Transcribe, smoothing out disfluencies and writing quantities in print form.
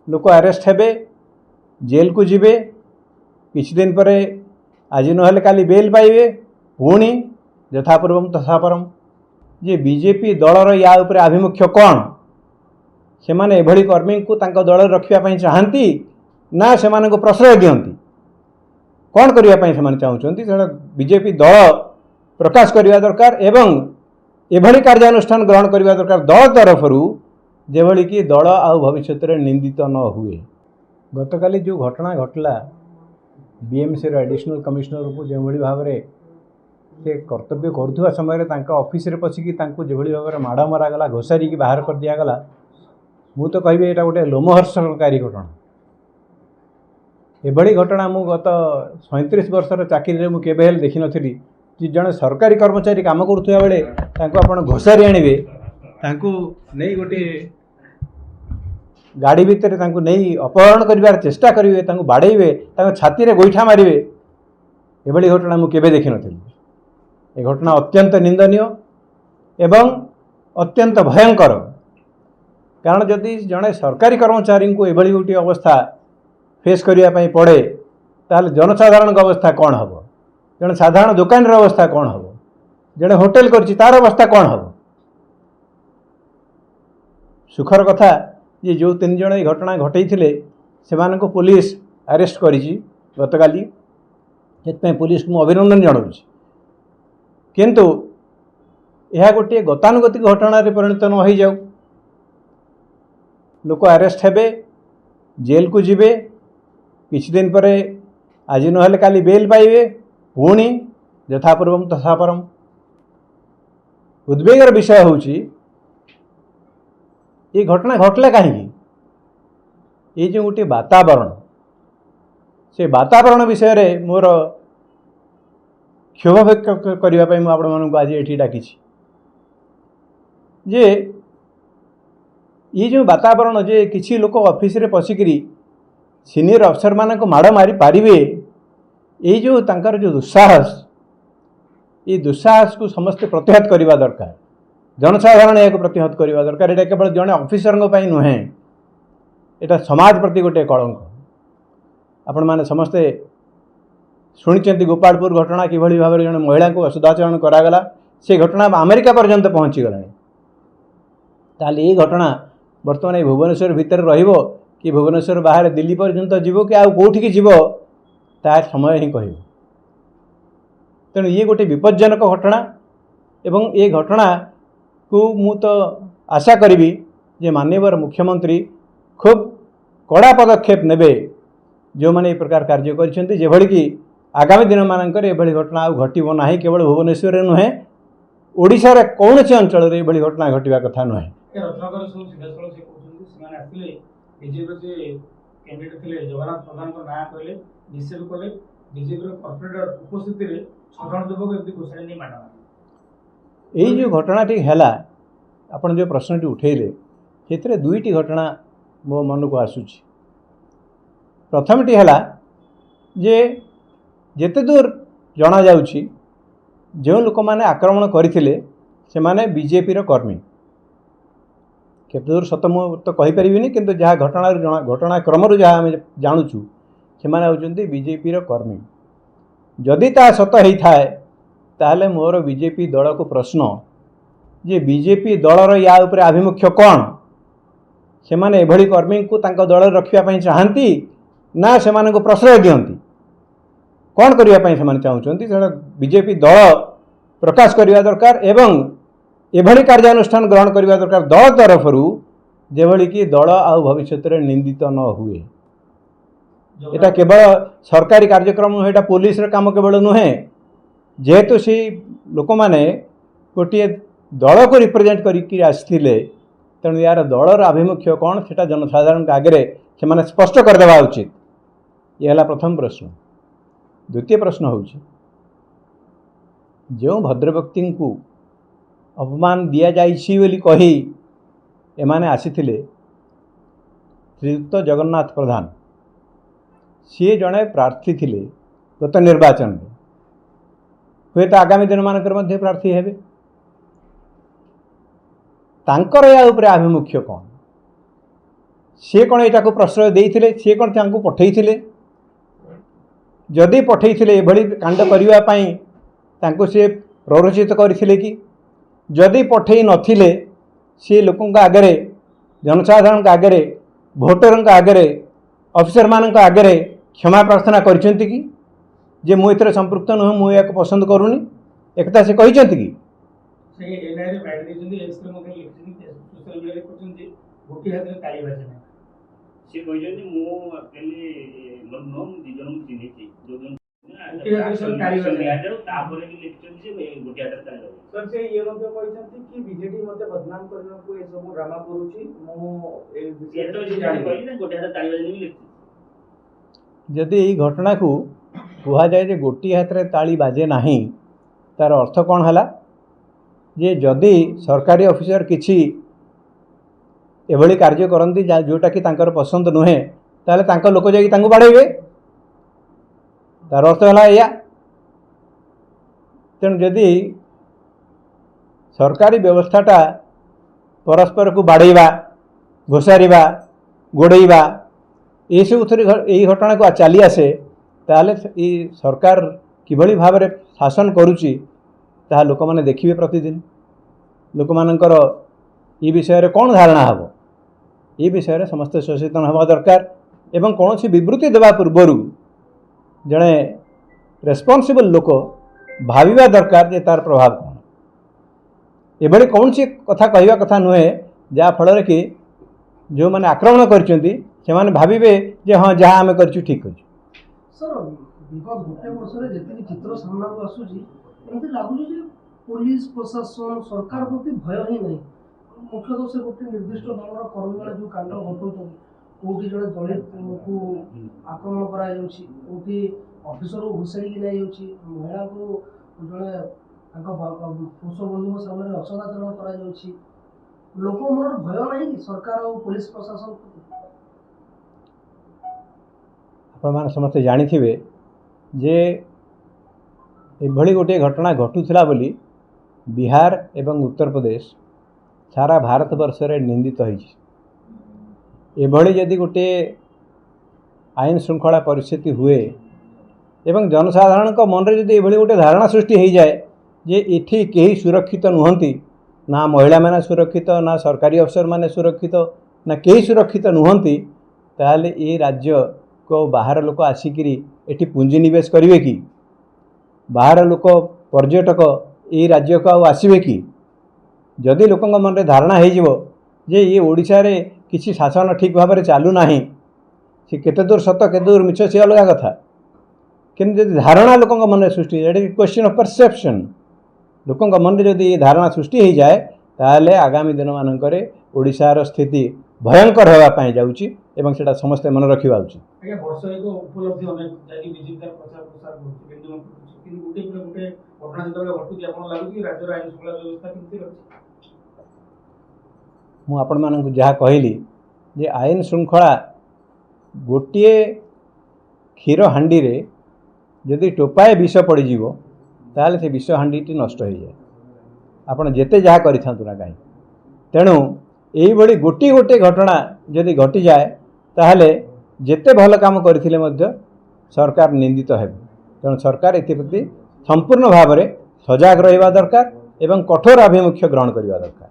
लोक आरेस्ट हेबे, जेल को जिबे, किछि दिन पर आज नहेले काली बेल पाइबे, पुणी यथापूर्वम तथापरम। जे बीजेपी दलर या उपरे आभिमुख्य कौन, से माने एभली कर्मी को तांको दल रखिया पई चाहंती ना से माने को प्रश्रय दियंती, कौन करिया पई से माने चाहुचंती सेटा बीजेपी दल प्रकाश करिया दरकार एवं एभली कार्यानुष्ठान ग्रहण करिया दरकार दल तरफरु, जेभली कि दल आउ भविष्य में निंदित न हुए। गतकाली जो घटना घटला बीएमसी एडिशनल कमिश्नर को जो भाव में से कर्तव्य करुवा समय ऑफिस रे पशिकी जो भाव में माड़ मरागला, घोषारी की बाहर कर दिगला, मु तो कहि एटा गोटे लोमहर्षकारी घटना। एभली घटना मु गत 37 वर्षर चाकरी में केबे हेले देखि नथिली कि जड़े सरकारी कर्मचारी काम करुवा बेले आपण घोषारी आणवे, नहीं गोटे गाड़ी भितर नहीं अपहरण कर चेष्टा करेंगे, बाड़े छाती में गोईठा मारे, एभली घटना मुझे केबे देखि नथिली। ए घटना अत्यंत निंदनीय एवं अत्यंत भयंकर। कारण जदि जड़े सरकारी कर्मचारी को एभली गोटे अवस्था फेस करने पड़े, ताल जनसाधारण अवस्था कौन हम, जड़े साधारण दुकान अवस्था कौन हम, जड़े होटेल कर तार अवस्था कौन हम। सुखर कथा ये जो 3 जन घटना घटई से पुलिस अरेस्ट करिछि गतकाली, से पुलिस को अभिनंदन जनाऊँ। किंतु यह गोटे गतानुगतिक घटना परिणत न हो जाऊ। लोक अरेस्ट हेबे, जेल को जिबे, किछि दिन पर आज नहेले काली बेल पाइबे, पुणी यथापूर्वम तथापरम। उद्वेगर विषय होछि ये घटना घटला कहीं, ये जो गोटे वातावरण, से वातावरण विषय रे मोर क्षोभ व्यक्त करने मुझे आपण मानक आज ये डाकी जे ये जो वातावरण जे किसी लोक ऑफिस रे पशिकी सीनियर अफसर मान को माड़ मारी पारे, ये जो तांकर जो दुस्साहस, ये दुस्साहस को समस्ते प्रतिहत करने दरकार, जनसाधारण या प्रतिहत करने दरकार। ये केवल जड़े ऑफिसर नुहे, यहाँ समाज प्रति गोटे कलंक। आपण मैंने समस्ते शुणी गोपालपुर घटना कि भाव में जड़े महिला को असदाचरण करागला, से घटना अमेरिका पर्यंत पहुँची गला। ताल ये घटना बर्तमान भुवनेश्वर भितर रहिबो कि भुवनेश्वर बाहर दिल्ली पर्यंत जीवो कि आउ कोठिकी जीवो, तार समय ही कहिबो। तेणु ये गोटे विपज्जनक घटना एवं ये घटना को मु तो आशा करी जे माननीय मुख्यमंत्री खूब कड़ा पदक्षेप नेबे, जो मैंने ये प्रकार कार्य करछन्ति, जेभली कि आगामी दिन मानकर एभली घटना आउ घटिबो नाही। केवल भुवनेश्वर नुहे, ओडिशा रे कौनसी अंचल रे एभली घटना घटिबा कथा नुहे। यही जो घटनाटी है, आपन जो प्रश्नटी उठेले से दुईटी घटना मो मन को आसूची। प्रथमटी है जे जेते दूर जना जाउची जो लोक मैंने आक्रमण करथिले से माने बीजेपी रो कर्मी, केते दूर सत मु तो कहि परिबिनी, किंतु जहाँ घटनाक्रम जहाँ आम जानुचु से माने होचंती बीजेपी रो कर्मी। जदि ता सत ही थाए ताहले मोर बीजेपी दल को प्रश्न जे बीजेपी दलर या उपरे आभिमुख्य कौन, से माने एभली कर्मी को तांको दल रखिया पई चाहंती ना से माने को प्रश्रय दियंती, कौन करिया पई से माने चाहुचंती सेटा बीजेपी दल प्रकाश करिया दरकार एवं एभली कार्यानुष्ठान ग्रहण करिया दरकार दल तरफरु, जेभली कि दल आउ भविष्य में निंदित न हुए। एटा केवल सरकारी कार्यक्रम नुहे, एटा पुलिस रे काम केवल नुहे। जेहेतु सी लोक मैंने गोटे दल को रिप्रेजेंट करके आसथिले, तेणु यार दलर आभिमुख्य कौन से जनसाधारण आगे से माने स्पष्ट करदेवा उचित। ये है प्रथम प्रश्न। द्वितीय प्रश्न होउछि जो भद्र व्यक्ति को अपमान दिया जाइछि बोली कही एमाने आसीथिले, श्रीयुक्त जगन्नाथ प्रधान सी जड़े प्रार्थी थिले गत निर्वाचन में, हुए तो आगामी दिन मानकर मध्य प्रार्थी हेबे। तांकर या उपरे आभिमुख्य कौन सी कौन यहाँ प्रश्रय देते सी कौन तांको पठेइथिले जदि पठेइथिले एभली कांड करने तांको सी प्ररोचित करथिले कि जदि पठेई नथिले सी लोकों आगे जनसाधारण आगे भोटर आगे ऑफिसर मान आगे क्षमा प्रार्थना करछंती कि जे मु एथरे संपृक्त नुह मु या पसंद करूनी एकता से कहते कि जदि यही घटना को कह जाए जे गोटी हाथ में ताली बाजे नहीं तार अर्थ कौन है जे जदि सरकारी ऑफिसर किछि एभली कार्य करती जोटा कि तांकर पसंद नुहे ताले तांकर लोक जाकि तांको बाड़ेबे तार अर्थ है या तेणु जदि सरकारी व्यवस्थाटा परस्पर को बाड़ेबा घोषारिबा गोड़ेबा ये सब यही घटना को चली आसे ताले ये सरकार किभली भाव में शासन करुच्ची ताहा लोक माने देखिबे प्रतिदिन लोक मानकर ये विषय रे कौन धारणा हम ये विषय रे समस्त सचेतन हवा दरकार एवं कौन सी विवृत्ति देवा पूर्वर जड़े रेस्पॉन्सिबल लोक भाविबा दरकार जे तार प्रभाव कौन एभली कौन सी कथा कहवा कथा नुहे जहाँ फल कि जो मैंने आक्रमण करछंती से भाविबे जे हाँ जहाँ आम कर ठीक अच्छे सर विगत गोटे वर्ष जी चित्र सामना को आसूची एमती लगुच पुलिस प्रशासन सरकार प्रति भय ही नहीं मुख्यतः से गोटे निर्दिष्ट दलर कर्मी मैंने जो कांड घटाऊँ कौटी जड़े दलित को आक्रमण करोटी अफिसर को घुषाड़ी नहीं महिला को जड़े पुरुष बंधु सामने असदाचरण कर लोक मन भय नहीं कि सरकार और पुलिस प्रशासन आप समस्ते जानी जे एभली गोटे घटना घटुला बोली बिहार एवं उत्तर प्रदेश सारा भारत वर्ष रे निंदित होभली जदि गोटे आईन श्रृंखला परिस्थिति हुए एवं जनसाधारण मन में जदि एभली गोटे धारणा सृष्टि हो जाए जे इठी कहीं सुरक्षित नुहंती ना महिला माने सुरक्षित ना सरकारी अफसर माने सुरक्षित ना कहीं सुरक्षित नुहंती ताहले ये राज्य को बाहर लोक आसिकी एटी पुंजीनिवेश करेंगे कि बाहर लोक पर्यटक ये राज्य को आसबे कि जदि लोक मन में धारणा हो जे ये ओडिशा रे किसी शासन ठीक भाव में चलू ना सी केते दूर सत केते दूर मिछ सी अलग कथा कि धारणा लोक मन में सृष्टि क्वेश्चन ऑफ परसेप्शन लोक मन में जदि ये धारणा सृष्टि हो जाए ताहले आगामी दिन मानक ओडिशार स्थिति भयंकर होगापाई जाऊँगी एवं सेटा समस्ते मन रखा उचित मु आपण मानकु जहाँ कहली जे आईन श्रृंखला गोटे क्षीर हांडी रे जदि टोपाए विष पड़ज ताले से विष हांडी नष्ट हो जाए आपण जेते जहाँ करिथांतु ना कहीं तेणु यही गोटी गोटे घटना जदि घटी जाए ताहले जेते भल काम करथिले मध्य सरकार निंदित हेबे तेणु सरकार एप्रति संपूर्ण भाव में सजग रहिबा दरकार एवं कठोर आभिमुख्य ग्रहण करने दरकार।